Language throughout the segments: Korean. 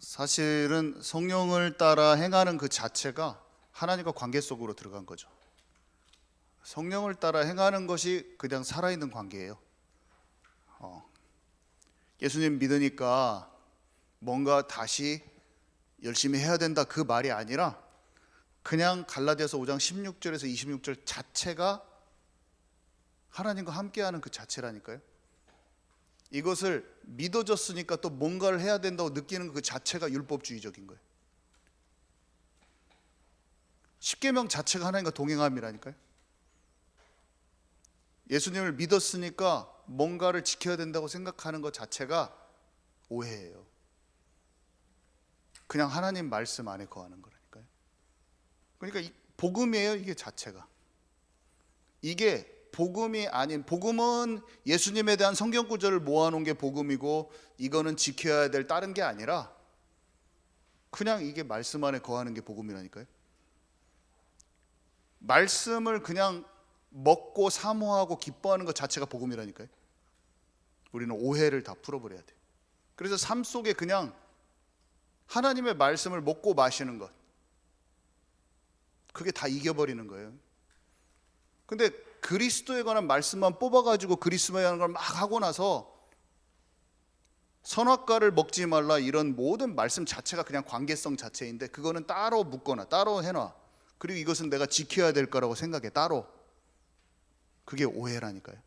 사실은 성령을 따라 행하는 그 자체가 하나님과 관계 속으로 들어간 거죠. 성령을 따라 행하는 것이 그냥 살아있는 관계예요. 예수님 믿으니까 뭔가 다시 열심히 해야 된다 그 말이 아니라 그냥 갈라디아서 5장 16절에서 26절 자체가 하나님과 함께하는 그 자체라니까요. 이것을 믿어졌으니까 또 뭔가를 해야 된다고 느끼는 그 자체가 율법주의적인 거예요. 십계명 자체가 하나님과 동행함이라니까요. 예수님을 믿었으니까 뭔가를 지켜야 된다고 생각하는 것 자체가 오해예요. 그냥 하나님 말씀 안에 거하는 거라니까요. 그러니까 이 복음이에요, 이게 자체가. 이게 복음이 아닌, 복음은 예수님에 대한 성경 구절을 모아놓은 게 복음이고 이거는 지켜야 될 다른 게 아니라 그냥 이게 말씀 안에 거하는 게 복음이라니까요. 말씀을 그냥 먹고 사모하고 기뻐하는 것 자체가 복음이라니까요. 우리는 오해를 다 풀어버려야 돼요. 그래서 삶 속에 그냥 하나님의 말씀을 먹고 마시는 것, 그게 다 이겨버리는 거예요. 근데 그리스도에 관한 말씀만 뽑아가지고 그리스도에 관한 걸 막 하고 나서 선악과를 먹지 말라 이런 모든 말씀 자체가 그냥 관계성 자체인데 그거는 따로 묶거나 따로 해놔. 그리고 이것은 내가 지켜야 될 거라고 생각해 따로. 그게 오해라니까요.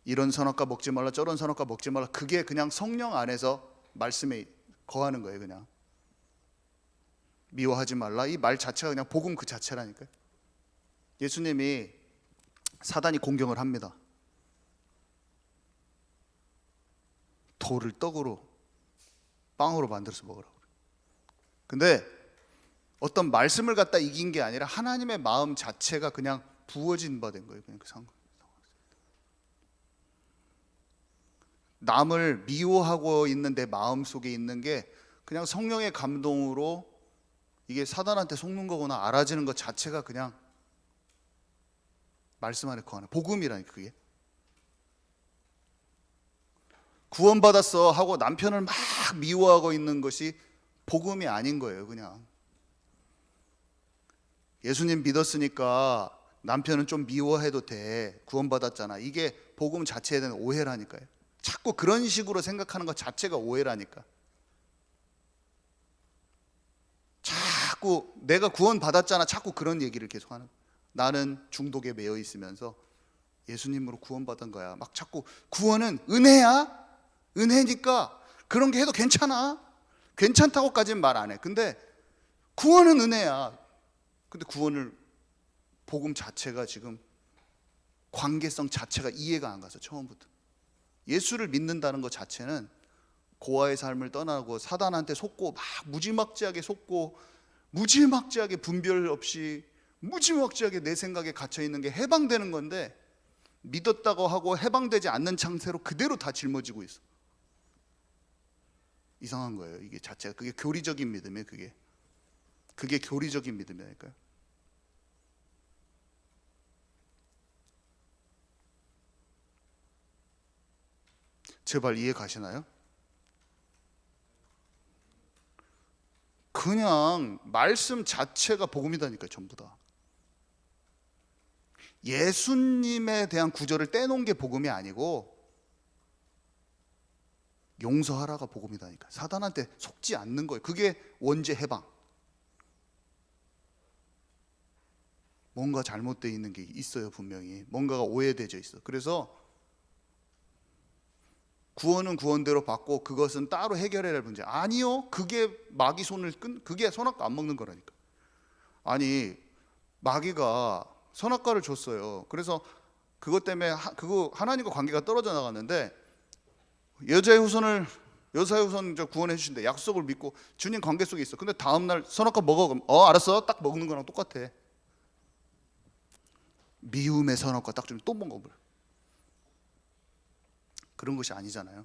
이런 선악과 먹지 말라 저런 선악과 먹지 말라, 그게 그냥 성령 안에서 말씀에 거하는 거예요. 그냥 미워하지 말라 이 말 자체가 그냥 복음 그 자체라니까요. 예수님이 사단이 공경을 합니다. 돌을 떡으로 빵으로 만들어서 먹으라고. 근데 어떤 말씀을 갖다 이긴 게 아니라 하나님의 마음 자체가 그냥 부어진 바 된 거예요. 그냥 그 상황. 남을 미워하고 있는 내 마음 속에 있는 게 그냥 성령의 감동으로 이게 사단한테 속는 거구나 알아지는 것 자체가 그냥 말씀 안에 거하는 복음이라니까. 그게 구원받았어 하고 남편을 막 미워하고 있는 것이 복음이 아닌 거예요. 그냥 예수님 믿었으니까 남편은 좀 미워해도 돼, 구원받았잖아, 이게 복음 자체에 대한 오해라니까요. 자꾸 그런 식으로 생각하는 것 자체가 오해라니까. 자꾸 내가 구원받았잖아 자꾸 그런 얘기를 계속 하는 거예요. 나는 중독에 매여 있으면서 예수님으로 구원받은 거야, 막 자꾸 구원은 은혜야, 은혜니까 그런 게 해도 괜찮아, 괜찮다고까지는 말 안 해. 근데 구원은 은혜야. 근데 구원을 복음 자체가 지금 관계성 자체가 이해가 안 가서 처음부터 예수를 믿는다는 것 자체는 고아의 삶을 떠나고 사단한테 속고 막 무지막지하게 속고 무지막지하게 분별 없이 무지막지하게 내 생각에 갇혀 있는 게 해방되는 건데 믿었다고 하고 해방되지 않는 상태로 그대로 다 짊어지고 있어. 이상한 거예요. 이게 자체가 그게 교리적인 믿음이에요. 그게 교리적인 믿음이라니까요. 제발 이해 가시나요? 그냥 말씀 자체가 복음이다니까요. 전부 다 예수님에 대한 구절을 떼놓은 게 복음이 아니고 용서하라가 복음이다니까. 사단한테 속지 않는 거예요. 그게 원죄 해방. 뭔가 잘못되어 있는 게 있어요. 분명히 뭔가가 오해되어 있어. 그래서 구원은 구원대로 받고 그것은 따로 해결해야 할 문제 아니요. 그게 마귀 손을 그게 선악과 안 먹는 거라니까. 아니 마귀가 선악과를 줬어요. 그래서 그것 때문에 그거 하나님과 관계가 떨어져 나갔는데 여자의 후손 구원해 주신대 약속을 믿고 주님 관계 속에 있어. 근데 다음날 선악과 먹어. 그럼 알았어. 딱 먹는 거랑 똑같아. 미움의 선악과 딱 주면 또 먹어버려. 그런 것이 아니잖아요.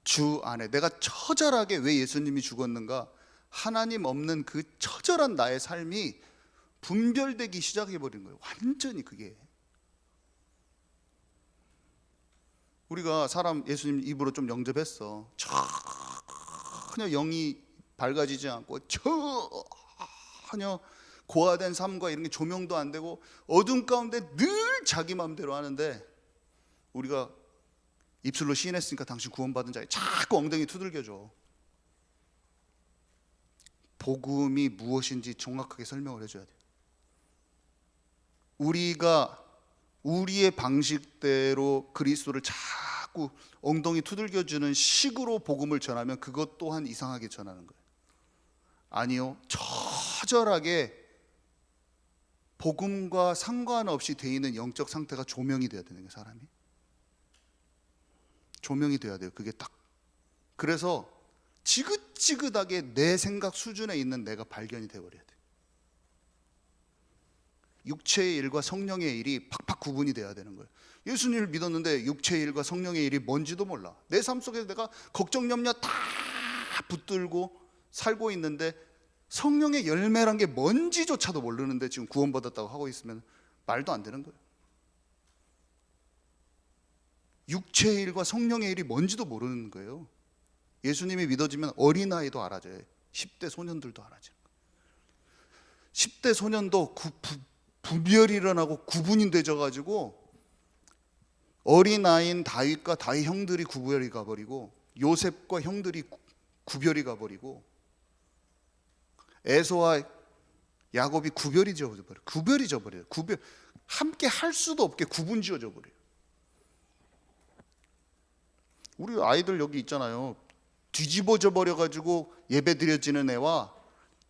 주 안에 내가 처절하게 왜 예수님이 죽었는가, 하나님 없는 그 처절한 나의 삶이 분별되기 시작해버린 거예요. 완전히 그게. 우리가 사람 예수님 입으로 좀 영접했어. 전혀 영이 밝아지지 않고 전혀 고화된 삶과 이런 게 조명도 안 되고 어둠 가운데 늘 자기 마음대로 하는데, 우리가 입술로 시인했으니까 당신 구원받은 자에 자꾸 엉덩이 두들겨줘. 복음이 무엇인지 정확하게 설명을 해줘야 돼. 우리가 우리의 방식대로 그리스도를 자꾸 엉덩이 두들겨주는 식으로 복음을 전하면 그것 또한 이상하게 전하는 거예요. 아니요, 처절하게 복음과 상관없이 돼 있는 영적 상태가 조명이 돼야 되는 거예요. 사람이 조명이 돼야 돼요. 그게 딱. 그래서 지긋지긋하게 내 생각 수준에 있는 내가 발견이 돼버려야 돼. 육체의 일과 성령의 일이 팍팍 구분이 돼야 되는 거예요. 예수님을 믿었는데 육체의 일과 성령의 일이 뭔지도 몰라. 내 삶 속에서 내가 걱정 염려 다 붙들고 살고 있는데 성령의 열매란 게 뭔지조차도 모르는데 지금 구원받았다고 하고 있으면 말도 안 되는 거예요. 육체의 일과 성령의 일이 뭔지도 모르는 거예요. 예수님이 믿어지면 어린아이도 알아져요. 10대 소년들도 알아져요. 10대 소년도 분별이 일어나고 구분이 되져가지고 어린아이인 다윗과 다윗 형들이 구별이 가버리고 요셉과 형들이 구별이 가버리고 에서와 야곱이 구별이 져버려요. 함께 할 수도 없게 구분 지어져 버려요. 우리 아이들 여기 있잖아요. 뒤집어져 버려가지고 예배 드려지는 애와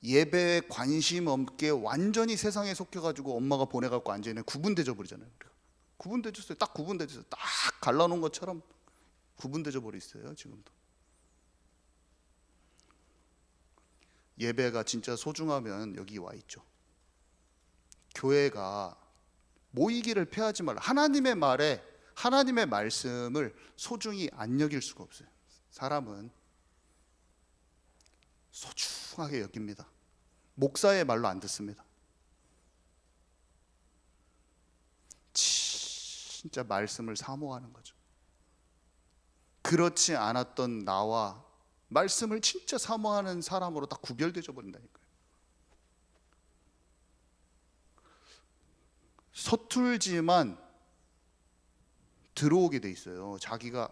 예배에 관심 없게 완전히 세상에 속혀가지고 엄마가 보내갖고 앉아있는 구분되져 버리잖아요. 구분되졌어요. 딱 구분되졌어요. 딱 갈라놓은 것처럼 구분되져 버려 있어요. 지금도. 예배가 진짜 소중하면 여기 와 있죠. 교회가 모이기를 피하지 말라. 하나님의 말에, 하나님의 말씀을 소중히 안 여길 수가 없어요. 사람은 소중하게 여깁니다. 목사의 말로 안 듣습니다. 진짜 말씀을 사모하는 거죠. 그렇지 않았던 나와 말씀을 진짜 사모하는 사람으로 딱 구별되어 버린다니까요. 서툴지만 들어오게 돼 있어요. 자기가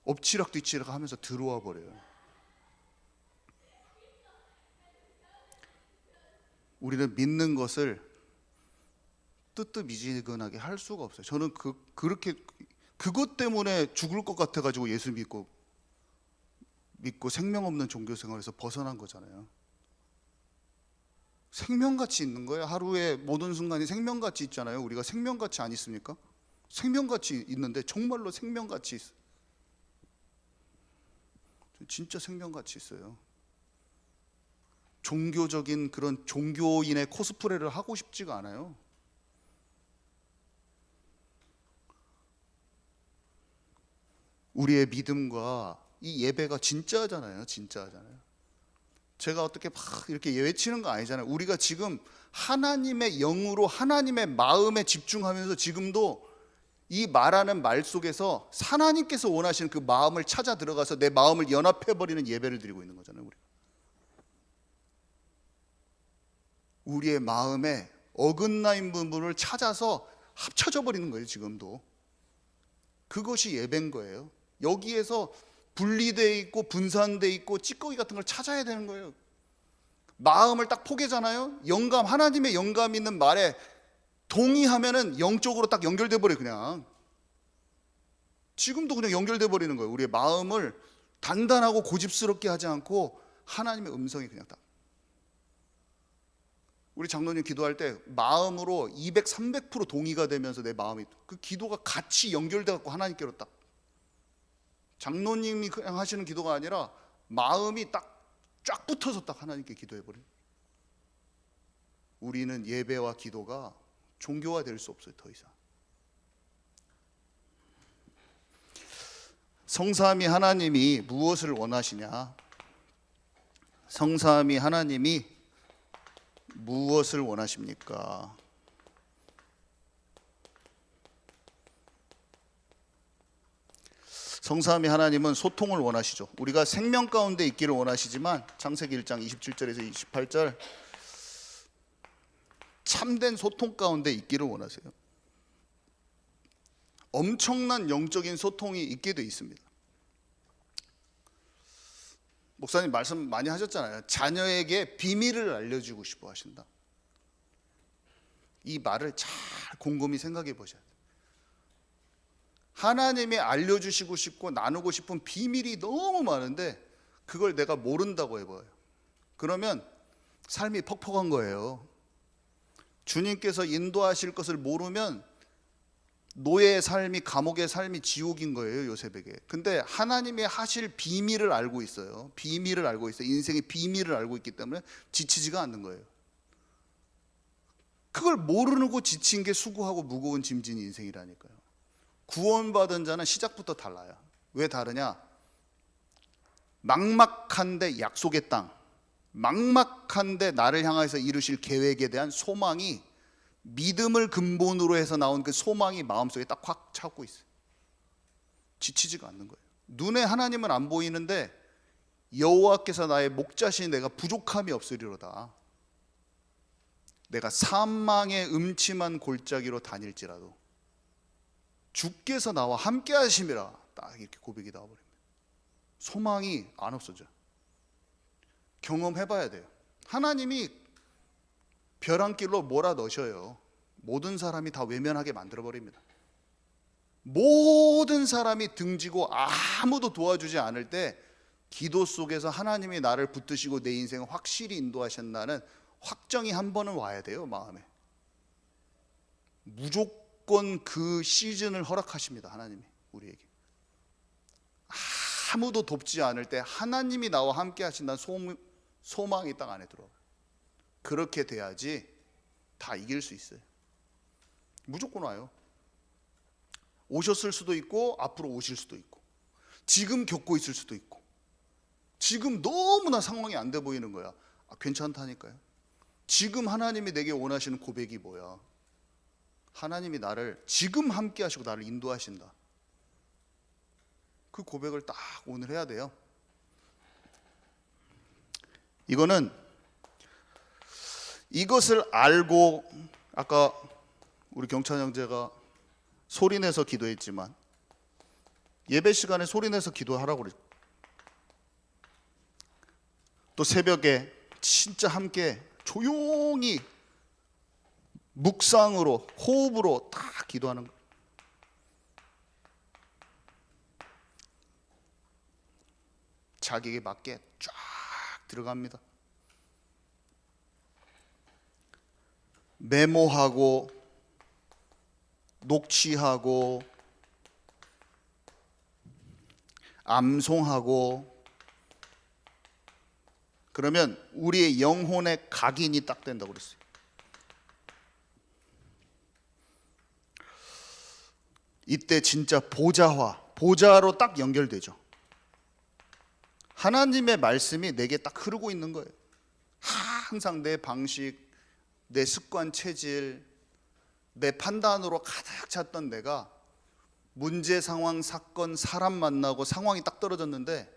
엎치락뒤치락 하면서 들어와 버려요. 우리는 믿는 것을 뜨뜻미지근하게 할 수가 없어요. 저는 그렇게 그것 때문에 죽을 것 같아가지고 예수 믿고 생명 없는 종교 생활에서 벗어난 거잖아요. 생명같이 있는 거예요. 하루의 모든 순간이 생명같이 있잖아요. 우리가 생명같이 안 있습니까? 생명같이 있는데 정말로 생명같이 있어요. 진짜 생명같이 있어요. 종교적인 그런 종교인의 코스프레를 하고 싶지가 않아요. 우리의 믿음과 이 예배가 진짜잖아요. 진짜잖아요. 제가 어떻게 막 이렇게 외치는 거 아니잖아요. 우리가 지금 하나님의 영으로 하나님의 마음에 집중하면서 지금도 이 말하는 말 속에서 하나님께서 원하시는 그 마음을 찾아 들어가서 내 마음을 연합해버리는 예배를 드리고 있는 거잖아요. 우리의 마음에 어긋나 있는 부분을 찾아서 합쳐져 버리는 거예요. 지금도 그것이 예배인 거예요. 여기에서 분리되어 있고 분산되어 있고 찌꺼기 같은 걸 찾아야 되는 거예요. 마음을 딱 포개잖아요. 영감, 하나님의 영감 있는 말에 동의하면은 영적으로 딱 연결돼 버려요. 그냥 지금도 그냥 연결돼 버리는 거예요. 우리의 마음을 단단하고 고집스럽게 하지 않고 하나님의 음성이 그냥 딱. 우리 장로님 기도할 때 마음으로 200, 300% 동의가 되면서 내 마음이 그 기도가 같이 연결돼 갖고 하나님께로 딱. 장로님이 그냥 하시는 기도가 아니라 마음이 딱 쫙 붙어서 딱 하나님께 기도해버려요. 우리는 예배와 기도가 종교화 될 수 없어요. 더 이상. 성삼위 하나님이 무엇을 원하시냐? 성삼위 하나님이 무엇을 원하십니까? 성삼위 하나님은 소통을 원하시죠. 우리가 생명 가운데 있기를 원하시지만 창세기 1장 27절에서 28절 참된 소통 가운데 있기를 원하세요. 엄청난 영적인 소통이 있게 돼 있습니다. 목사님 말씀 많이 하셨잖아요. 자녀에게 비밀을 알려주고 싶어 하신다. 이 말을 잘 곰곰이 생각해 보셔야 돼요. 하나님이 알려주시고 싶고 나누고 싶은 비밀이 너무 많은데 그걸 내가 모른다고 해봐요. 그러면 삶이 퍽퍽한 거예요. 주님께서 인도하실 것을 모르면 노예의 삶이, 감옥의 삶이 지옥인 거예요, 요셉에게. 근데 하나님이 하실 비밀을 알고 있어요. 비밀을 알고 있어요. 인생의 비밀을 알고 있기 때문에 지치지가 않는 거예요. 그걸 모르고 지친 게 수고하고 무거운 짐진 인생이라니까요. 구원받은 자는 시작부터 달라요. 왜 다르냐? 막막한데 약속의 땅, 막막한데 나를 향해서 이루실 계획에 대한 소망이, 믿음을 근본으로 해서 나온 그 소망이 마음속에 딱 확 차고 있어요. 지치지가 않는 거예요. 눈에 하나님은 안 보이는데 여호와께서 나의 목자시니 내가 부족함이 없으리로다. 내가 사망의 음침한 골짜기로 다닐지라도 주께서 나와 함께 하심이라. 딱 이렇게 고백이 나와버립니다. 소망이 안 없어져. 경험해봐야 돼요. 하나님이 벼랑길로 몰아 넣으셔요. 모든 사람이 다 외면하게 만들어버립니다. 모든 사람이 등지고 아무도 도와주지 않을 때 기도 속에서 하나님이 나를 붙드시고 내 인생을 확실히 인도하신다는 확정이 한 번은 와야 돼요. 마음에 무조건 그 시즌을 허락하십니다. 하나님이 우리에게. 아무도 돕지 않을 때 하나님이 나와 함께 하신다는 소망이 딱 안에 들어와요. 그렇게 돼야지 다 이길 수 있어요. 무조건 와요. 오셨을 수도 있고 앞으로 오실 수도 있고 지금 겪고 있을 수도 있고 지금 너무나 상황이 안 돼 보이는 거야. 괜찮다니까요. 지금 하나님이 내게 원하시는 고백이 뭐야? 하나님이 나를 지금 함께 하시고 나를 인도하신다. 그 고백을 딱 오늘 해야 돼요. 이것을 알고, 아까 우리 경찬 형제가 소리내서 기도했지만 예배 시간에 소리내서 기도하라고 그랬죠. 또 새벽에 진짜 함께 조용히 묵상으로, 호흡으로 다 기도하는 거예요. 자기에게 맞게 쫙 들어갑니다. 메모하고 녹취하고 암송하고 그러면 우리의 영혼의 각인이 딱 된다고 그랬어요. 이때 진짜 보좌로 딱 연결되죠. 하나님의 말씀이 내게 딱 흐르고 있는 거예요. 항상 내 방식, 내 습관, 체질, 내 판단으로 가득 찼던 내가 문제, 상황, 사건, 사람 만나고 상황이 딱 떨어졌는데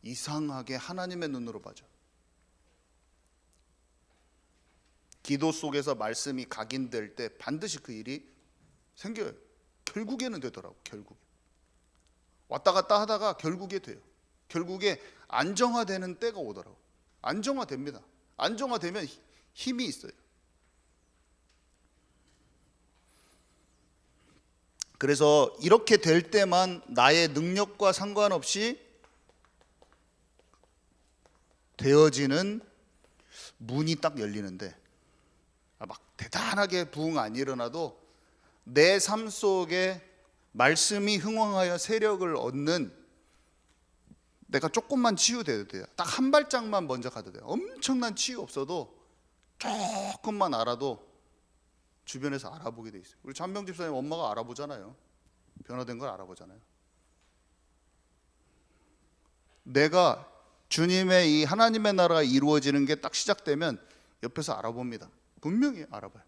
이상하게 하나님의 눈으로 봐줘. 기도 속에서 말씀이 각인될 때 반드시 그 일이 생겨요. 결국에는 되더라고. 결국에 왔다 갔다 하다가 결국에 돼요. 결국에 안정화되는 때가 오더라고. 안정화됩니다. 안정화되면 힘이 있어요. 그래서 이렇게 될 때만 나의 능력과 상관없이 되어지는 문이 딱 열리는데, 막 대단하게 부흥 안 일어나도 내 삶 속에 말씀이 흥황하여 세력을 얻는, 내가 조금만 치유돼도 돼요. 딱 한 발짝만 먼저 가도 돼요. 엄청난 치유 없어도 조금만 알아도 주변에서 알아보게 돼 있어요. 우리 잔병 집사님 엄마가 알아보잖아요. 변화된 걸 알아보잖아요. 내가 주님의 이 하나님의 나라가 이루어지는 게 딱 시작되면 옆에서 알아봅니다. 분명히 알아봐요.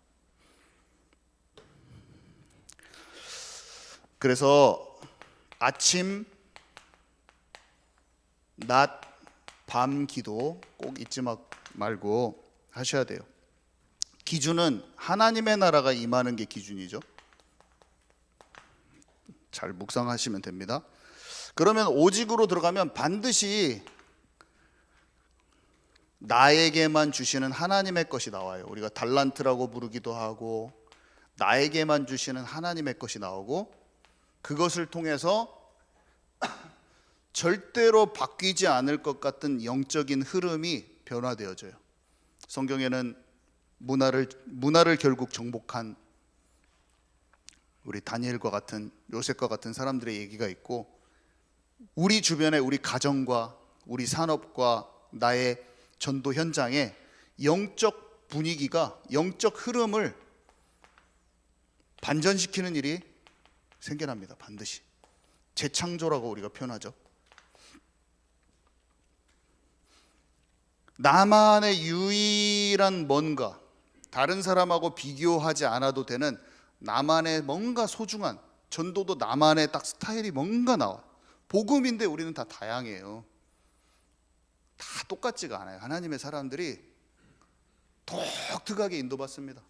그래서 아침 낮, 밤 기도 꼭 잊지 말고 하셔야 돼요. 기준은 하나님의 나라가 임하는 게 기준이죠. 잘 묵상하시면 됩니다. 그러면 오직으로 들어가면 반드시 나에게만 주시는 하나님의 것이 나와요. 우리가 달란트라고 부르기도 하고 나에게만 주시는 하나님의 것이 나오고 그것을 통해서 절대로 바뀌지 않을 것 같은 영적인 흐름이 변화되어져요. 성경에는 문화를 결국 정복한 우리 다니엘과 같은 요셉과 같은 사람들의 얘기가 있고 우리 주변에 우리 가정과 우리 산업과 나의 전도 현장에 영적 분위기가 영적 흐름을 반전시키는 일이 생겨납니다. 반드시 재창조라고 우리가 표현하죠. 나만의 유일한 뭔가 다른 사람하고 비교하지 않아도 되는 나만의 뭔가 소중한 전도도 나만의 딱 스타일이 뭔가 나와. 복음인데 우리는 다 다양해요. 다 똑같지가 않아요. 하나님의 사람들이 독특하게 인도받습니다.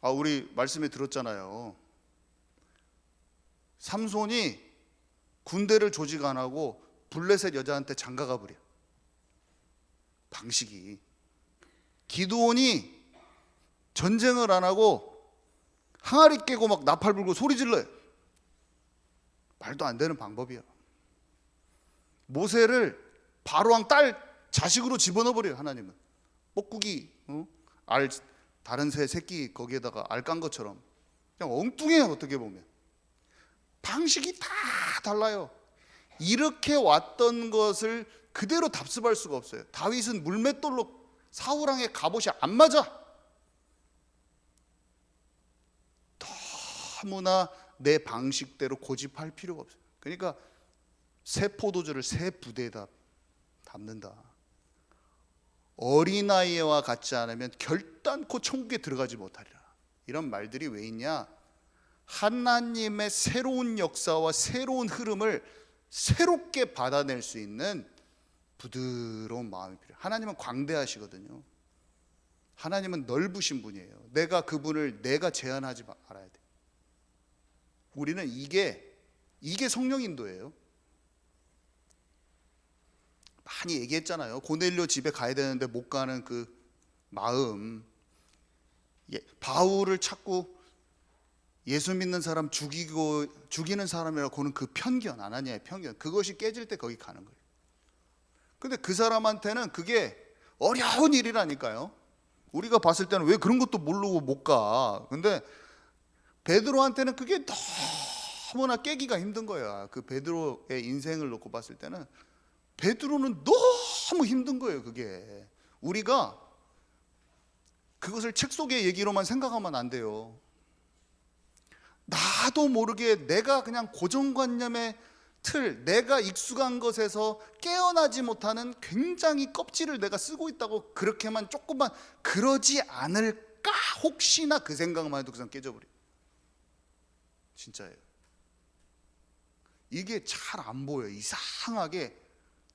우리 말씀에 들었잖아요. 삼손이 군대를 조직 안 하고 블레셋 여자한테 장가가 버려. 방식이. 기드온이 전쟁을 안 하고 항아리 깨고 막 나팔 불고 소리 질러요. 말도 안 되는 방법이야. 모세를 바로왕 딸 자식으로 집어넣어 버려요. 하나님은 뻐꾸기 알 다른 새 새끼 거기에다가 알 깐 것처럼 그냥 엉뚱해요. 어떻게 보면 방식이 다 달라요. 이렇게 왔던 것을 그대로 답습할 수가 없어요. 다윗은 물맷돌로 사울왕의 갑옷이 안 맞아. 너무나 내 방식대로 고집할 필요가 없어요. 그러니까 새 포도주를 새 부대에다 담는다. 어린아이와 같지 않으면 결단코 천국에 들어가지 못하리라. 이런 말들이 왜 있냐? 하나님의 새로운 역사와 새로운 흐름을 새롭게 받아낼 수 있는 부드러운 마음이 필요해요. 하나님은 광대하시거든요. 하나님은 넓으신 분이에요. 내가 그분을 내가 제한하지 말아야 돼. 우리는 이게 성령 인도예요. 많이 얘기했잖아요. 고넬료 집에 가야 되는데 못 가는 그 마음. 바울을 찾고 예수 믿는 사람 죽이는 사람이라고 보는 그 편견, 아나니아의 편견, 그것이 깨질 때 거기 가는 거예요. 근데 그 사람한테는 그게 어려운 일이라니까요. 우리가 봤을 때는 왜 그런 것도 모르고 못 가. 근데 베드로한테는 그게 너무나 깨기가 힘든 거야. 그 베드로의 인생을 놓고 봤을 때는 베드로는 너무 힘든 거예요. 그게 우리가 그것을 책 속의 얘기로만 생각하면 안 돼요. 나도 모르게 내가 그냥 고정관념의 틀, 내가 익숙한 것에서 깨어나지 못하는 굉장히 껍질을 내가 쓰고 있다고 그렇게만 조금만 그러지 않을까 혹시나 그 생각만 해도 그냥 깨져버려. 진짜예요. 이게 잘 안 보여. 이상하게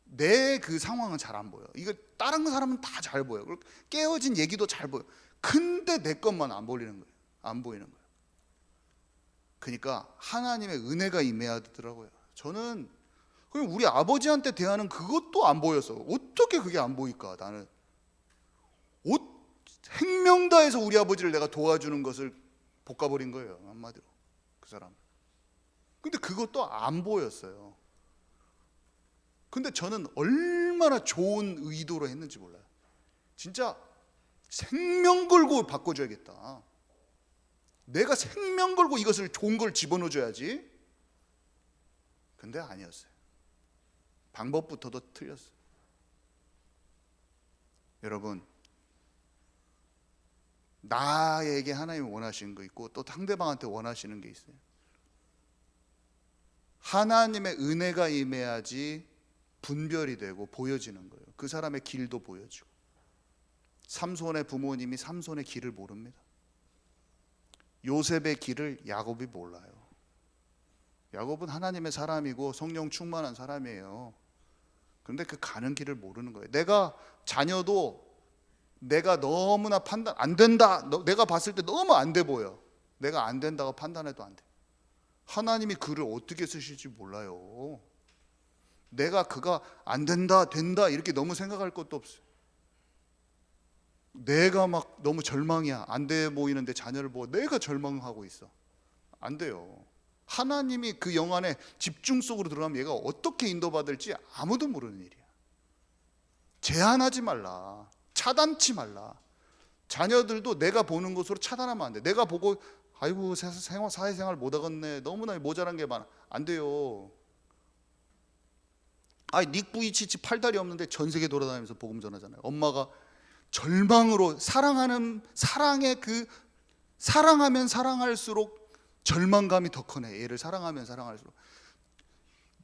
내 그 상황은 잘 안 보여. 이거 다른 사람은 다 잘 보여. 깨어진 얘기도 잘 보여. 근데 내 것만 안 보이는 거예요. 안 보이는 거예요. 그러니까 하나님의 은혜가 임해야 되더라고요. 저는 그냥 우리 아버지한테 대하는 그것도 안 보였어. 어떻게 그게 안 보일까? 나는 행명다해서 우리 아버지를 내가 도와주는 것을 볶아버린 거예요. 한마디로 그 사람. 근데 그것도 안 보였어요. 근데 저는 얼마나 좋은 의도로 했는지 몰라요. 진짜 생명 걸고 바꿔줘야겠다. 내가 생명 걸고 이것을 좋은 걸 집어넣어줘야지. 근데 아니었어요. 방법부터도 틀렸어요. 여러분, 나에게 하나님이 원하시는 거 있고 또 상대방한테 원하시는 게 있어요. 하나님의 은혜가 임해야지 분별이 되고 보여지는 거예요. 그 사람의 길도 보여지고. 삼손의 부모님이 삼손의 길을 모릅니다. 요셉의 길을 야곱이 몰라요. 야곱은 하나님의 사람이고 성령 충만한 사람이에요. 그런데 그 가는 길을 모르는 거예요. 내가 자녀도 내가 너무나 판단 안 된다. 내가 봤을 때 너무 안 돼 보여. 내가 안 된다고 판단해도 안 돼. 하나님이 그를 어떻게 쓰실지 몰라요. 내가 그가 안 된다, 된다 이렇게 너무 생각할 것도 없어요. 내가 막 너무 절망이야. 안 돼 보이는데 자녀를 보고 내가 절망하고 있어. 안 돼요. 하나님이 그 영 안에 집중 속으로 들어가면 얘가 어떻게 인도받을지 아무도 모르는 일이야. 제한하지 말라. 차단치 말라. 자녀들도 내가 보는 것으로 차단하면 안 돼. 내가 보고 아이고 사회생활 못하겠네. 너무나 모자란 게 많아. 안 돼요. 아니 닉 부이치치 팔다리 없는데 전 세계 돌아다니면서 복음 전하잖아요. 엄마가 절망으로 사랑하면 사랑할수록 절망감이 더 크네. 얘를 사랑하면 사랑할수록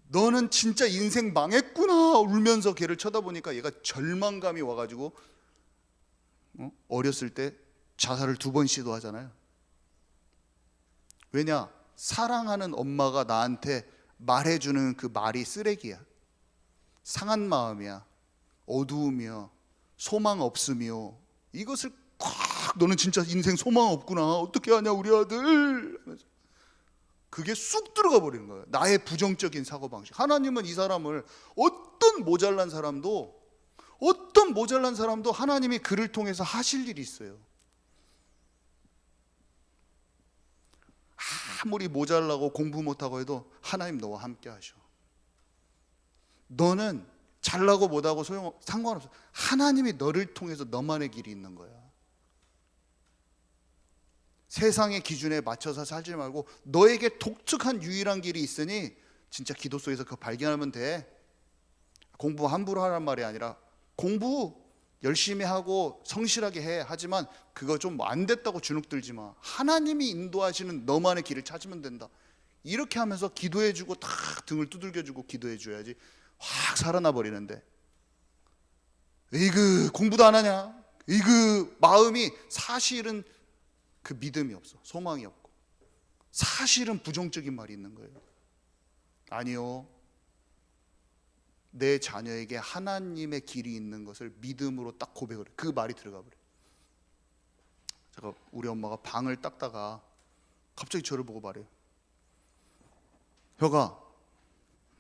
너는 진짜 인생 망했구나 울면서 걔를 쳐다보니까 얘가 절망감이 와가지고 어렸을 때 자살을 2번 시도하잖아요. 왜냐? 사랑하는 엄마가 나한테 말해주는 그 말이 쓰레기야. 상한 마음이야. 어두움이야. 소망 없으며 이것을 콱 너는 진짜 인생 소망 없구나 어떻게 하냐 우리 아들. 그게 쑥 들어가 버리는 거예요. 나의 부정적인 사고방식. 하나님은 이 사람을 어떤 모자란 사람도 하나님이 그를 통해서 하실 일이 있어요. 아무리 모자라고 공부 못하고 해도 하나님 너와 함께 하셔. 너는 잘나고 못하고 상관없어. 하나님이 너를 통해서 너만의 길이 있는 거야. 세상의 기준에 맞춰서 살지 말고 너에게 독특한 유일한 길이 있으니 진짜 기도 속에서 그거 발견하면 돼. 공부 함부로 하란 말이 아니라 공부 열심히 하고 성실하게 해. 하지만 그거 좀 안 됐다고 주눅 들지 마. 하나님이 인도하시는 너만의 길을 찾으면 된다. 이렇게 하면서 기도해주고 탁 등을 두들겨주고 기도해줘야지 확 살아나 버리는데 에이그 공부도 안 하냐? 에이그 마음이 사실은 그 믿음이 없어. 소망이 없고 사실은 부정적인 말이 있는 거예요. 아니요. 내 자녀에게 하나님의 길이 있는 것을 믿음으로 딱 고백을 해. 그 말이 들어가 버려. 제가 우리 엄마가 방을 닦다가 갑자기 저를 보고 말해요. 혁아,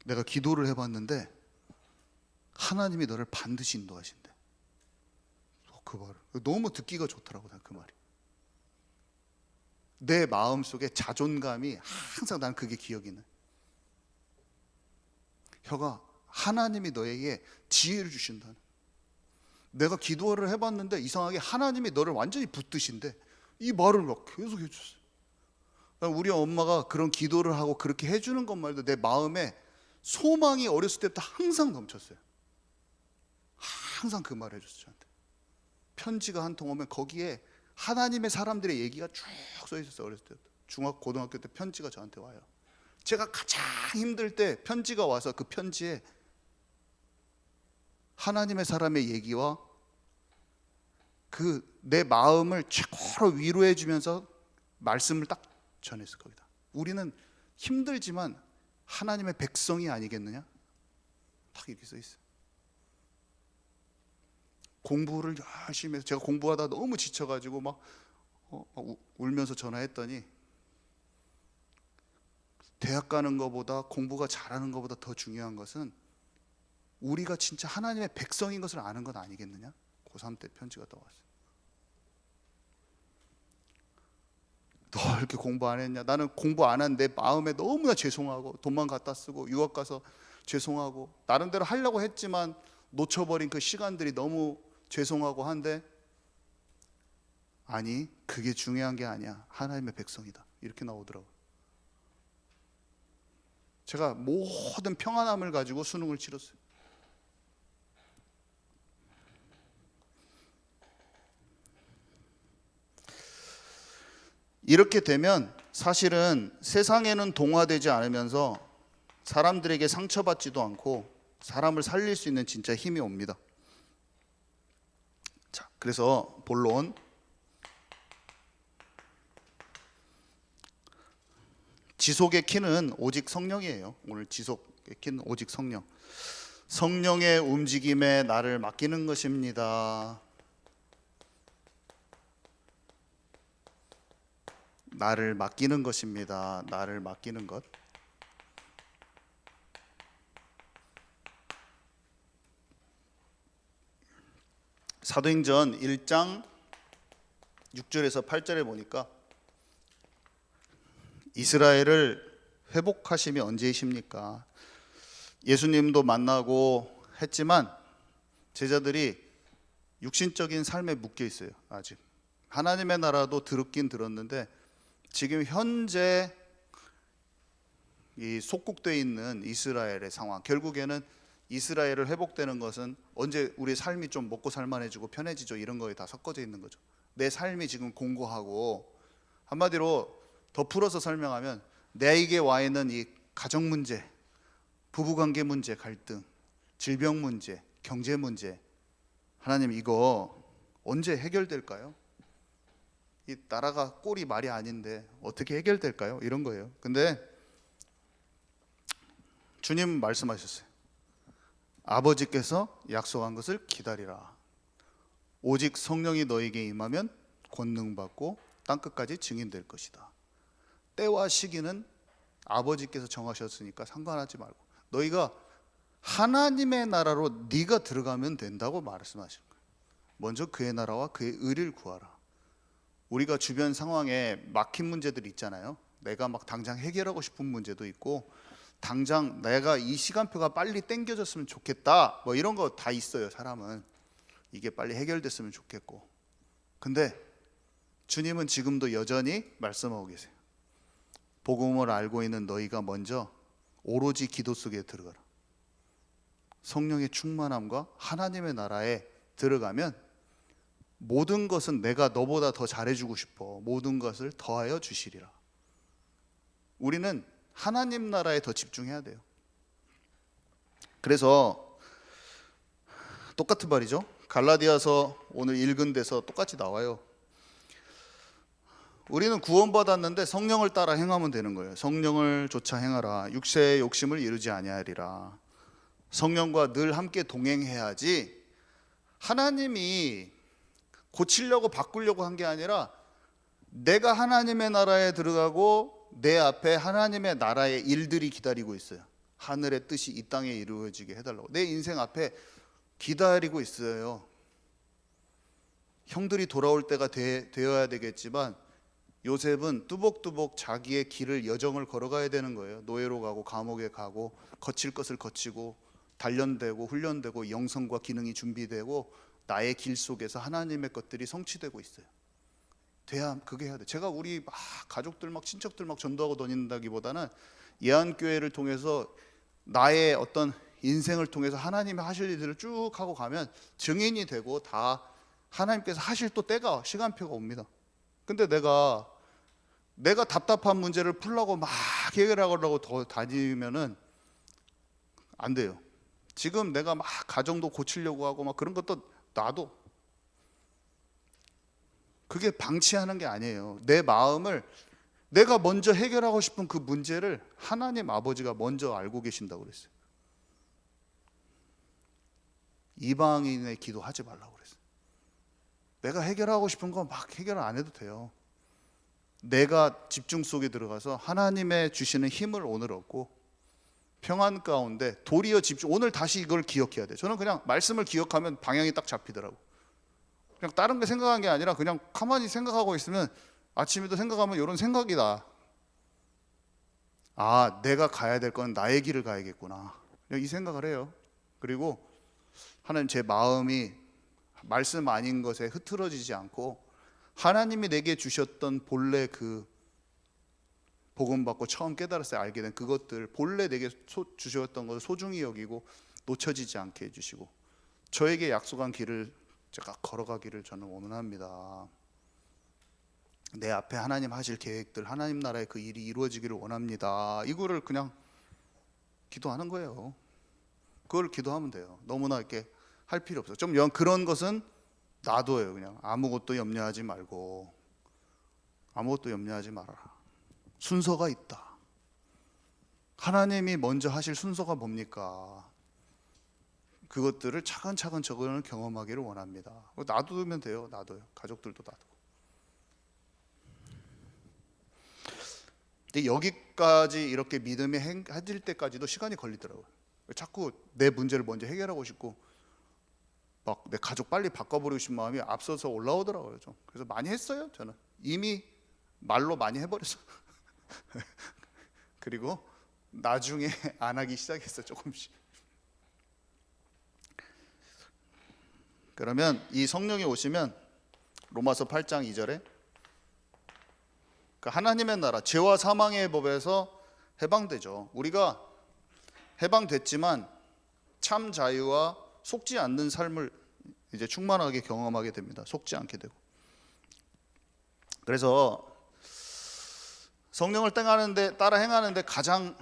내가 기도를 해봤는데 하나님이 너를 반드시 인도하신대. 그 말을 너무 듣기가 좋더라고. 그 말이 내 마음속에 자존감이 항상 난 그게 기억이 나. 혁아, 하나님이 너에게 지혜를 주신다는. 내가 기도를 해봤는데 이상하게 하나님이 너를 완전히 붙드신대. 이 말을 막 계속 해줬어요. 우리 엄마가 그런 기도를 하고 그렇게 해주는 것만 해도 내 마음에 소망이 어렸을 때부터 항상 넘쳤어요. 항상 그 말을 해줬어요. 저한테 편지가 한 통 오면 거기에 하나님의 사람들의 얘기가 쭉 써 있었어요. 어렸을 때부터. 중학 고등학교 때 편지가 저한테 와요. 제가 가장 힘들 때 편지가 와서 그 편지에 하나님의 사람의 얘기와 그 내 마음을 최고로 위로해 주면서 말씀을 딱 전했을 겁니다. 우리는 힘들지만 하나님의 백성이 아니겠느냐? 딱 이렇게 써 있어요. 공부를 열심히 해서 제가 공부하다 너무 지쳐가지고 막 울면서 전화했더니 대학 가는 것보다 공부가 잘하는 것보다 더 중요한 것은 우리가 진짜 하나님의 백성인 것을 아는 건 아니겠느냐? 고3 때 편지가 떠왔어요. 너 이렇게 공부 안 했냐? 나는 공부 안 한 내 마음에 너무나 죄송하고 돈만 갖다 쓰고 유학 가서 죄송하고 나름대로 하려고 했지만 놓쳐버린 그 시간들이 너무 죄송하고 한데 아니 그게 중요한 게 아니야. 하나님의 백성이다. 이렇게 나오더라고요. 제가 모든 평안함을 가지고 수능을 치렀어요. 이렇게 되면 사실은 세상에는 동화되지 않으면서 사람들에게 상처받지도 않고 사람을 살릴 수 있는 진짜 힘이 옵니다. 자, 그래서 본론 지속의 키는 오직 성령이에요. 오늘 지속의 키는 오직 성령. 성령의 움직임에 나를 맡기는 것입니다. 나를 맡기는 것입니다. 나를 맡기는 것. 사도행전 1장 6절에서 8절에 보니까 이스라엘을 회복하심이 언제이십니까? 예수님도 만나고 했지만 제자들이 육신적인 삶에 묶여 있어요. 아직 하나님의 나라도 들었긴 들었는데 지금 현재 이 속국되어 있는 이스라엘의 상황, 결국에는 이스라엘을 회복되는 것은 언제 우리 삶이 좀 먹고 살만해지고 편해지죠. 이런 거에 다 섞어져 있는 거죠. 내 삶이 지금 공고하고, 한마디로 더 풀어서 설명하면 내게 와 있는 이 가정 문제, 부부관계 문제, 갈등, 질병 문제, 경제 문제, 하나님 이거 언제 해결될까요? 이 나라가 꼴이 말이 아닌데 어떻게 해결될까요? 이런 거예요. 근데 주님 말씀하셨어요. 아버지께서 약속한 것을 기다리라. 오직 성령이 너에게 임하면 권능 받고 땅끝까지 증인될 것이다. 때와 시기는 아버지께서 정하셨으니까 상관하지 말고 너희가 하나님의 나라로 네가 들어가면 된다고 말씀하시는 거예요. 먼저 그의 나라와 그의 의를 구하라. 우리가 주변 상황에 막힌 문제들이 있잖아요. 내가 막 당장 해결하고 싶은 문제도 있고, 당장 내가 이 시간표가 빨리 땡겨졌으면 좋겠다, 뭐 이런 거 다 있어요. 사람은 이게 빨리 해결됐으면 좋겠고. 근데 주님은 지금도 여전히 말씀하고 계세요. 복음을 알고 있는 너희가 먼저 오로지 기도 속에 들어가라. 성령의 충만함과 하나님의 나라에 들어가면 모든 것은 내가 너보다 더 잘해주고 싶어. 모든 것을 더하여 주시리라. 우리는 하나님 나라에 더 집중해야 돼요. 그래서 똑같은 말이죠. 갈라디아서 오늘 읽은 데서 똑같이 나와요. 우리는 구원받았는데 성령을 따라 행하면 되는 거예요. 성령을 쫓아 행하라. 육체의 욕심을 이루지 아니하리라. 성령과 늘 함께 동행해야지. 하나님이 고치려고 바꾸려고 한 게 아니라 내가 하나님의 나라에 들어가고 내 앞에 하나님의 나라의 일들이 기다리고 있어요. 하늘의 뜻이 이 땅에 이루어지게 해달라고. 내 인생 앞에 기다리고 있어요. 형들이 돌아올 때가 되어야 되겠지만 요셉은 뚜벅뚜벅 자기의 길을, 여정을 걸어가야 되는 거예요. 노예로 가고 감옥에 가고 거칠 것을 거치고 단련되고 훈련되고 영성과 기능이 준비되고 나의 길 속에서 하나님의 것들이 성취되고 있어요. 돼야 그게 해야 돼. 제가 우리 막 가족들 막 친척들 막 전도하고 다닌다기보다는 예안교회를 통해서 나의 어떤 인생을 통해서 하나님이 하실 일들을 쭉 하고 가면 증인이 되고 다 하나님께서 하실 또 때가, 시간표가 옵니다. 근데 내가 답답한 문제를 풀려고 막 해결하려고 더 다니면은 안 돼요. 지금 내가 막 가정도 고치려고 하고 막 그런 것도 놔도 그게 방치하는 게 아니에요. 내 마음을, 내가 먼저 해결하고 싶은 그 문제를 하나님 아버지가 먼저 알고 계신다고 그랬어요. 이방인의 기도하지 말라고 그랬어요. 내가 해결하고 싶은 거 막 해결 안 해도 돼요. 내가 집중 속에 들어가서 하나님의 주시는 힘을 오늘 얻고 평안 가운데 도리어 집중. 오늘 다시 이걸 기억해야 돼. 저는 그냥 말씀을 기억하면 방향이 딱 잡히더라고. 그냥 다른 게 생각한 게 아니라 그냥 가만히 생각하고 있으면 아침에도 생각하면 이런 생각이 나. 아, 내가 가야 될 건 나의 길을 가야겠구나. 이 생각을 해요. 그리고 하나님, 제 마음이 말씀 아닌 것에 흐트러지지 않고 하나님이 내게 주셨던 본래 그 복음 받고 처음 깨달았어요. 알게 된 그것들, 본래 내게 주셨던 것을 소중히 여기고 놓쳐지지 않게 해주시고 저에게 약속한 길을 제가 걸어가기를 저는 원합니다. 내 앞에 하나님 하실 계획들, 하나님 나라의 그 일이 이루어지기를 원합니다. 이거를 그냥 기도하는 거예요. 그걸 기도하면 돼요. 너무나 이렇게 할 필요 없어요. 좀 그런 것은 놔둬요. 그냥 아무것도 염려하지 말고, 아무것도 염려하지 말아라. 순서가 있다. 하나님이 먼저 하실 순서가 뭡니까? 그것들을 차근차근 저거는 경험하기를 원합니다. 놔두면 돼요. 놔둬요. 가족들도 놔두고. 근데 여기까지 이렇게 믿음이 해질 때까지도 시간이 걸리더라고요. 자꾸 내 문제를 먼저 해결하고 싶고 막 내 가족 빨리 바꿔버리고 싶은 마음이 앞서서 올라오더라고요. 좀. 그래서 많이 했어요. 저는 이미 말로 많이 해버렸어. 그리고 나중에 안 하기 시작했어. 조금씩. 그러면 이 성령이 오시면 로마서 8장 2절에 하나님의 나라, 죄와 사망의 법에서 해방되죠. 우리가 해방됐지만 참 자유와 속지 않는 삶을 이제 충만하게 경험하게 됩니다. 속지 않게 되고. 그래서 성령을 따라 행하는데 가장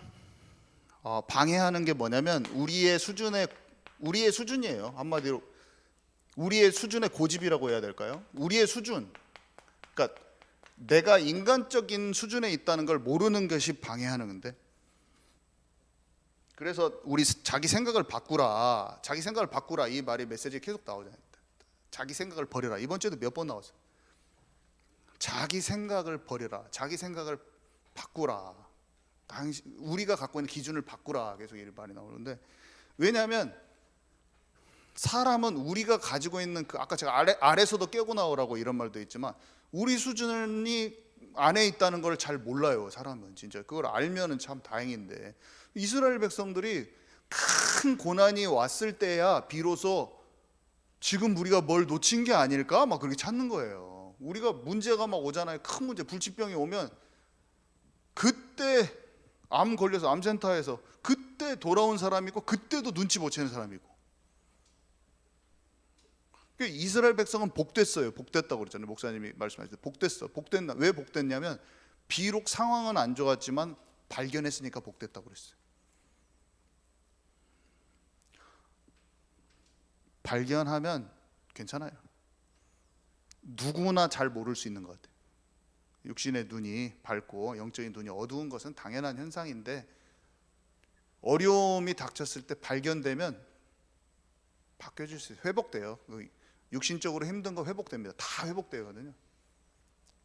방해하는 게 뭐냐면 우리의 수준이에요. 한마디로 우리의 수준의 고집이라고 해야 될까요? 우리의 수준. 그러니까 내가 인간적인 수준에 있다는 걸 모르는 것이 방해하는 건데. 그래서 우리 자기 생각을 바꾸라. 자기 생각을 바꾸라. 이 말이 메시지에 계속 나오잖아요. 자기 생각을 버려라. 이번 주에도 몇 번 나왔어요. 자기 생각을 버려라. 자기 생각을 바꾸라. 우리가 갖고 있는 기준을 바꾸라. 계속 이 말이 나오는데, 왜냐하면 사람은 우리가 가지고 있는 아까 제가 아래서도 깨고 나오라고 이런 말도 있지만 우리 수준이 안에 있다는 걸 잘 몰라요. 사람은 진짜 그걸 알면은 참 다행인데, 이스라엘 백성들이 큰 고난이 왔을 때야 비로소 지금 우리가 뭘 놓친 게 아닐까 막 그렇게 찾는 거예요. 우리가 문제가 막 오잖아요. 큰 문제, 불치병이 오면 그때 암 걸려서 암센터에서 그때 돌아온 사람이 있고 그때도 눈치 못 채는 사람이 있고. 이스라엘 백성은 복됐어요. 복됐다고 그랬잖아요. 목사님이 말씀하실 때 복됐어. 복됐나? 왜 복됐냐면 비록 상황은 안 좋았지만 발견했으니까 복됐다고 그랬어요. 발견하면 괜찮아요. 누구나 잘 모를 수 있는 것 같아요. 육신의 눈이 밝고 영적인 눈이 어두운 것은 당연한 현상인데, 어려움이 닥쳤을 때 발견되면 바뀌어질 수 있어요. 회복돼요. 육신적으로 힘든 거 회복됩니다. 다 회복되거든요.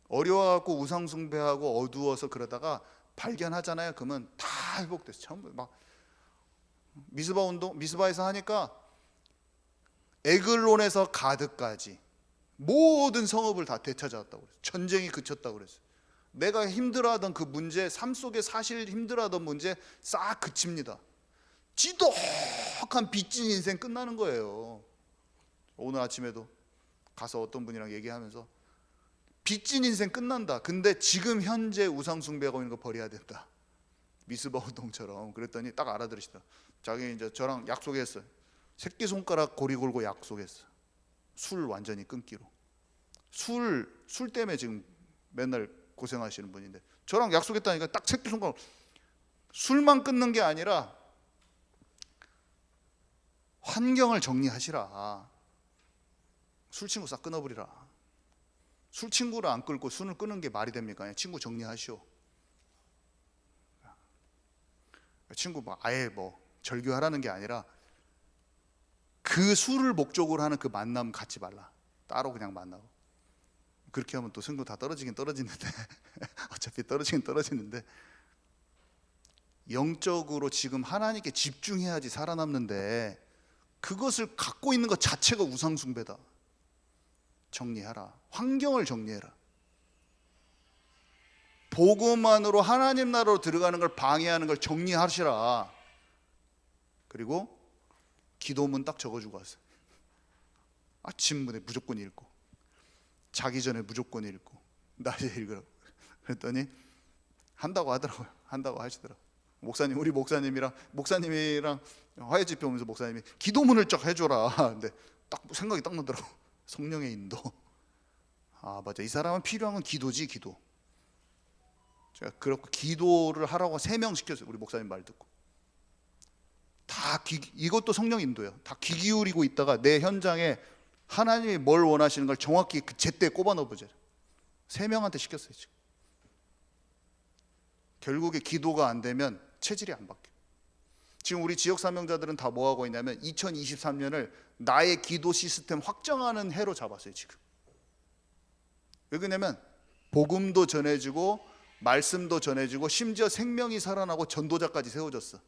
어려워하고 우상숭배하고 어두워서 그러다가 발견하잖아요. 그러면 다 회복됐어요. 전부 막 미스바에서 하니까 에글론에서 가드까지 모든 성읍을 다 되찾았다고 그랬어요. 전쟁이 그쳤다고 그랬어요. 내가 힘들어하던 그 문제, 삶 속에 사실 힘들어하던 문제 싹 그칩니다. 지독한 빚진 인생 끝나는 거예요. 오늘 아침에도 가서 어떤 분이랑 얘기하면서 빚진 인생 끝난다. 근데 지금 현재 우상숭배하고 있는 거 버려야 된다. 미스바 운동처럼. 그랬더니 딱 알아들으시더라. 자기 이제 저랑 약속했어요. 새끼손가락 고리 걸고 약속했어. 술 완전히 끊기로. 술 때문에 지금 맨날 고생하시는 분인데 저랑 약속했다니까 딱 새끼손가락. 술만 끊는 게 아니라 환경을 정리하시라. 술 친구 싹 끊어버리라. 술 친구를 안 끌고 술을 끊는 게 말이 됩니까? 친구 정리하시오. 친구 아예 절교하라는 게 아니라 그 술을 목적으로 하는 그 만남 갖지 말라. 따로 그냥 만나고. 그렇게 하면 또 승부 다 떨어지긴 떨어지는데 어차피 떨어지긴 떨어지는데, 영적으로 지금 하나님께 집중해야지 살아남는데 그것을 갖고 있는 것 자체가 우상숭배다. 정리하라. 환경을 정리해라. 복음만으로 하나님 나라로 들어가는 걸 방해하는 걸 정리하시라. 그리고 기도문 딱 적어주고 왔어요. 아침문에 무조건 읽고 자기 전에 무조건 읽고 낮에 읽으라고. 그랬더니 한다고 하더라고요. 한다고 하시더라고요. 우리 목사님이랑 화해 집회 오면서 목사님이 기도문을 쫙 해줘라. 근데 딱 생각이 딱 나더라고. 성령의 인도. 아 맞아, 이 사람은 필요한 건 기도지. 기도. 제가 그렇고 기도를 하라고 3명 시켰어요. 우리 목사님 말 듣고. 이것도 성령 인도예요. 다 귀 기울이고 있다가 내 현장에 하나님이 뭘 원하시는 걸 정확히 그 제때 꼽아 넣어보자. 3명한테 시켰어요. 지금. 결국에 기도가 안 되면 체질이 안 바뀌어요. 지금 우리 지역 사명자들은 다 뭐 하고 있냐면 2023년을 나의 기도 시스템 확정하는 해로 잡았어요. 지금 왜 그러냐면 복음도 전해지고 말씀도 전해지고 심지어 생명이 살아나고 전도자까지 세워졌어.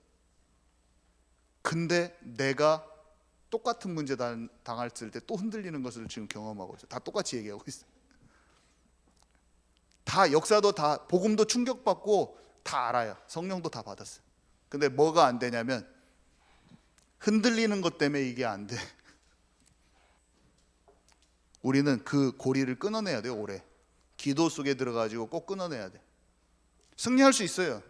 근데 내가 똑같은 문제 당했을 때 또 흔들리는 것을 지금 경험하고 있어. 다 똑같이 얘기하고 있어. 다 역사도 다 복음도 충격받고 다 알아요. 성령도 다 받았어요. 근데 뭐가 안 되냐면 흔들리는 것 때문에 이게 안 돼. 우리는 그 고리를 끊어내야 돼요. 올해 기도 속에 들어가지고 꼭 끊어내야 돼. 승리할 수 있어요.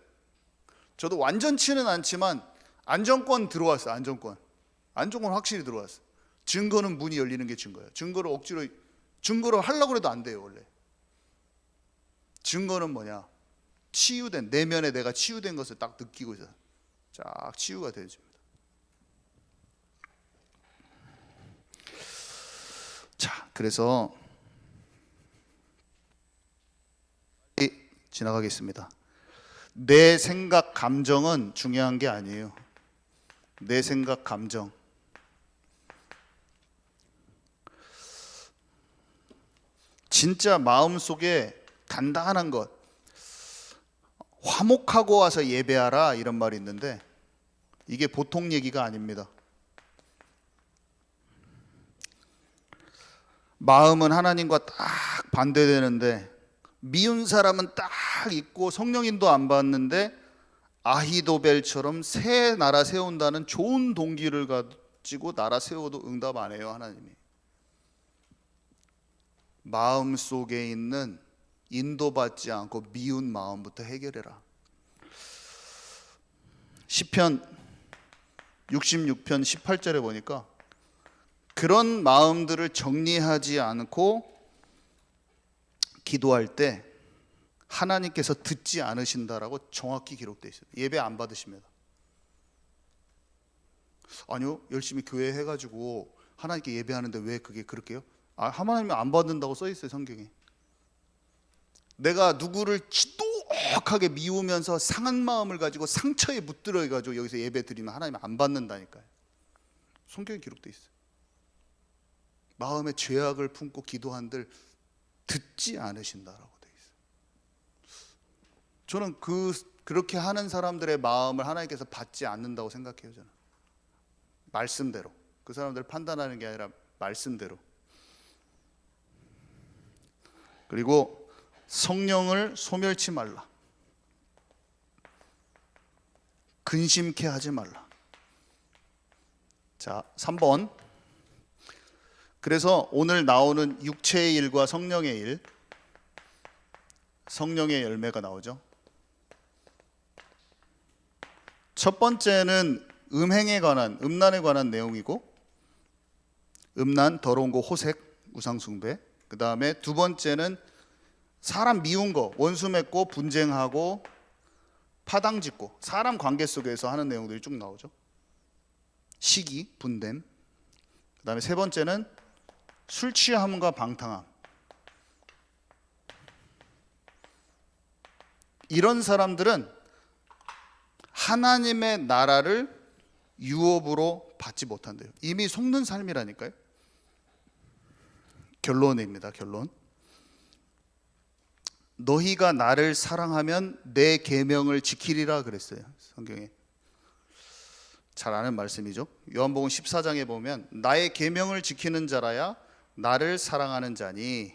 저도 완전치는 않지만 안정권 들어왔어. 안정권 확실히 들어왔어. 증거는 문이 열리는 게 증거예요. 증거를 하려고 해도 안 돼요. 원래 증거는 뭐냐? 치유된, 내면에 내가 치유된 것을 딱 느끼고 있어요. 쫙 치유가 되어집니다. 자, 그래서 지나가겠습니다. 내 생각, 감정은 중요한 게 아니에요. 내 생각, 감정. 진짜 마음속에 단단한 것. 화목하고 와서 예배하라 이런 말이 있는데 이게 보통 얘기가 아닙니다. 마음은 하나님과 딱 반대되는데 미운 사람은 딱 있고 성령인도 안 받는데 아히도벨처럼 새 나라 세운다는 좋은 동기를 가지고 나라 세워도 응답 안 해요. 하나님이 마음속에 있는 인도받지 않고 미운 마음부터 해결해라. 시편 66편 18절에 보니까 그런 마음들을 정리하지 않고 기도할 때 하나님께서 듣지 않으신다라고 정확히 기록되어 있어요. 예배 안 받으십니다. 아니요, 열심히 교회 해가지고 하나님께 예배하는데 왜 그게 그렇게요? 하나님이 안 받는다고 써 있어요. 성경에. 내가 누구를 지독하게 미우면서 상한 마음을 가지고 상처에 묻들어 가지고 여기서 예배 드리면 하나님 안 받는다니까요. 성경에 기록되어 있어요. 마음에 죄악을 품고 기도한들 듣지 않으신다라고 되어 있어요. 저는 그렇게 하는 사람들의 마음을 하나님께서 받지 않는다고 생각해요. 저는 말씀대로 그 사람들을 판단하는 게 아니라 말씀대로. 그리고 성령을 소멸치 말라. 근심케 하지 말라. 자, 3번. 그래서 오늘 나오는 육체의 일과 성령의 일, 성령의 열매가 나오죠. 첫 번째는 음행에 관한, 음란에 관한 내용이고, 음란, 더러운 거, 호색, 우상숭배. 그 다음에 두 번째는 사람 미운 거, 원수 맺고 분쟁하고 파당 짓고 사람 관계 속에서 하는 내용들이 쭉 나오죠. 시기, 분냄. 그 다음에 세 번째는 술 취함과 방탕함. 이런 사람들은 하나님의 나라를 유업으로 받지 못한대요. 이미 속는 삶이라니까요. 결론입니다. 결론. 너희가 나를 사랑하면 내 계명을 지키리라 그랬어요. 성경에 잘 아는 말씀이죠. 요한복음 14장에 보면 나의 계명을 지키는 자라야 나를 사랑하는 자니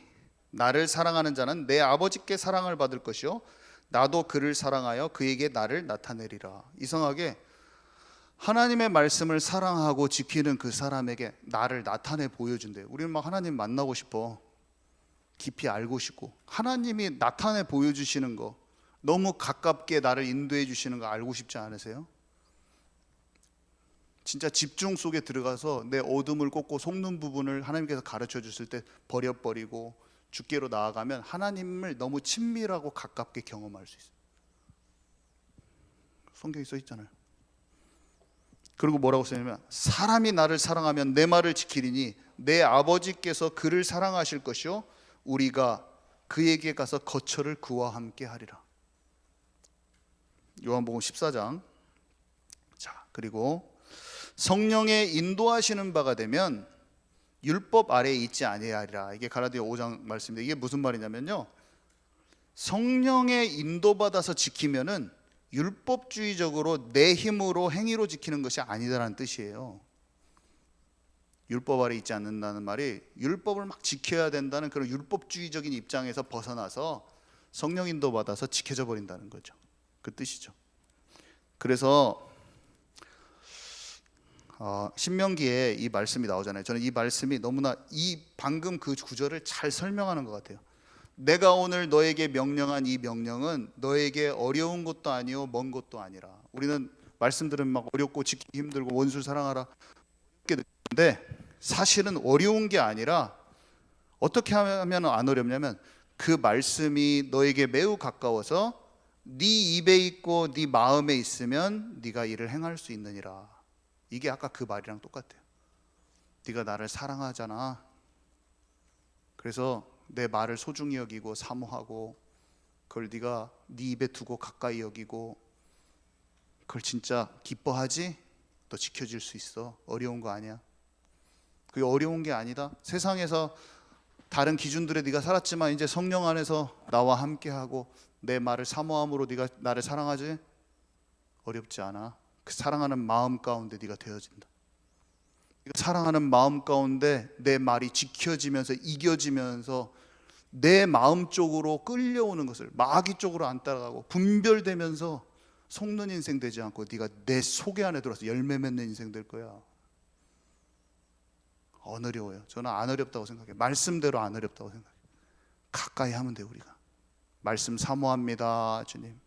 나를 사랑하는 자는 내 아버지께 사랑을 받을 것이요 나도 그를 사랑하여 그에게 나를 나타내리라. 이상하게 하나님의 말씀을 사랑하고 지키는 그 사람에게 나를 나타내 보여준대요. 우리는 막 하나님 만나고 싶어. 깊이 알고 싶고 하나님이 나타내 보여주시는 거, 너무 가깝게 나를 인도해 주시는 거 알고 싶지 않으세요? 진짜 집중 속에 들어가서 내 어둠을 꽂고 속는 부분을 하나님께서 가르쳐 주실 때 버려버리고 주께로 나아가면 하나님을 너무 친밀하고 가깝게 경험할 수 있어요. 성경에 써 있잖아요. 그리고 뭐라고 써있냐면 사람이 나를 사랑하면 내 말을 지키리니 내 아버지께서 그를 사랑하실 것이요 우리가 그에게 가서 거처를 그와 함께 하리라. 요한복음 14장. 자, 그리고 성령의 인도하시는 바가 되면 율법 아래에 있지 아니하리라. 이게 갈라디아 5장 말씀인데, 이게 무슨 말이냐면요, 성령의 인도받아서 지키면은 율법주의적으로 내 힘으로 행위로 지키는 것이 아니다라는 뜻이에요. 율법 아래 있지 않는다는 말이 율법을 막 지켜야 된다는 그런 율법주의적인 입장에서 벗어나서 성령 인도받아서 지켜져 버린다는 거죠. 그 뜻이죠. 그래서 신명기에 이 말씀이 나오잖아요. 저는 이 말씀이 너무나 이 방금 그 구절을 잘 설명하는 것 같아요. 내가 오늘 너에게 명령한 이 명령은 너에게 어려운 것도 아니요 먼 것도 아니라. 우리는 말씀 들으면 막 어렵고 지키기 힘들고 원수 사랑하라 이렇게 느끼는데, 사실은 어려운 게 아니라 어떻게 하면 안 어렵냐면 그 말씀이 너에게 매우 가까워서 네 입에 있고 네 마음에 있으면 네가 이를 행할 수 있느니라. 이게 아까 그 말이랑 똑같아요. 네가 나를 사랑하잖아. 그래서 내 말을 소중히 여기고 사모하고 그걸 네가 네 입에 두고 가까이 여기고 그걸 진짜 기뻐하지? 너 지켜질 수 있어. 어려운 거 아니야. 그게 어려운 게 아니다. 세상에서 다른 기준들에 네가 살았지만 이제 성령 안에서 나와 함께하고 내 말을 사모함으로 네가 나를 사랑하지? 어렵지 않아. 그 사랑하는 마음 가운데 네가 되어진다. 사랑하는 마음 가운데 내 말이 지켜지면서 이겨지면서 내 마음 쪽으로 끌려오는 것을 마귀 쪽으로 안 따라가고 분별되면서 속는 인생 되지 않고 네가 내 속에 안에 들어서 열매 맺는 인생 될 거야. 안 어려워요. 저는 안 어렵다고 생각해요. 말씀대로 안 어렵다고 생각해요. 가까이 하면 돼요. 우리가 말씀 사모합니다. 주님,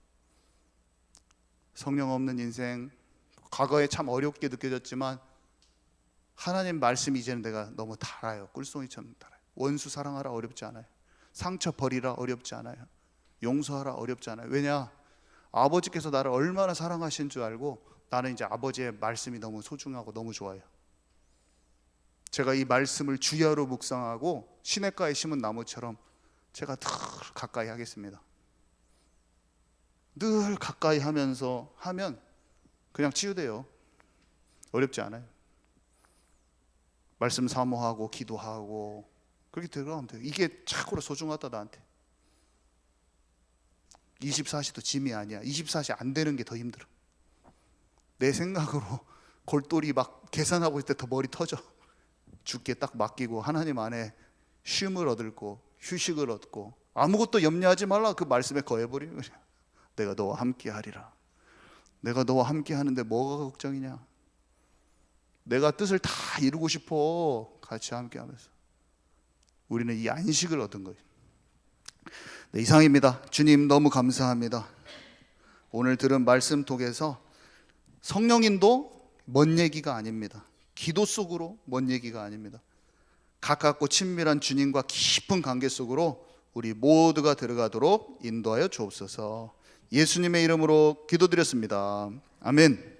성령 없는 인생, 과거에 참 어렵게 느껴졌지만 하나님 말씀이 이제는 내가 너무 달아요. 꿀송이처럼 달아요. 원수 사랑하라 어렵지 않아요. 상처 버리라 어렵지 않아요. 용서하라 어렵지 않아요. 왜냐? 아버지께서 나를 얼마나 사랑하신 줄 알고 나는 이제 아버지의 말씀이 너무 소중하고 너무 좋아요. 제가 이 말씀을 주야로 묵상하고 시냇가에 심은 나무처럼 제가 늘 가까이 하겠습니다. 늘 가까이 하면서 하면 그냥 치유돼요. 어렵지 않아요. 말씀 사모하고 기도하고 그렇게 들어가면 돼요. 이게 참으로 소중하다 나한테. 24시도 짐이 아니야. 24시 안 되는 게 더 힘들어. 내 생각으로 골똘히 막 계산하고 있을 때 더 머리 터져. 주께 딱 맡기고 하나님 안에 쉼을 얻고 휴식을 얻고 아무것도 염려하지 말라. 그 말씀에 거해버리는 거야. 내가 너와 함께 하리라. 내가 너와 함께 하는데 뭐가 걱정이냐. 내가 뜻을 다 이루고 싶어. 같이 함께 하면서 우리는 이 안식을 얻은 거예요. 네, 이상입니다. 주님 너무 감사합니다. 오늘 들은 말씀 속에서 성령인도 먼 얘기가 아닙니다. 기도 속으로 먼 얘기가 아닙니다. 가깝고 친밀한 주님과 깊은 관계 속으로 우리 모두가 들어가도록 인도하여 주옵소서. 예수님의 이름으로 기도드렸습니다. 아멘.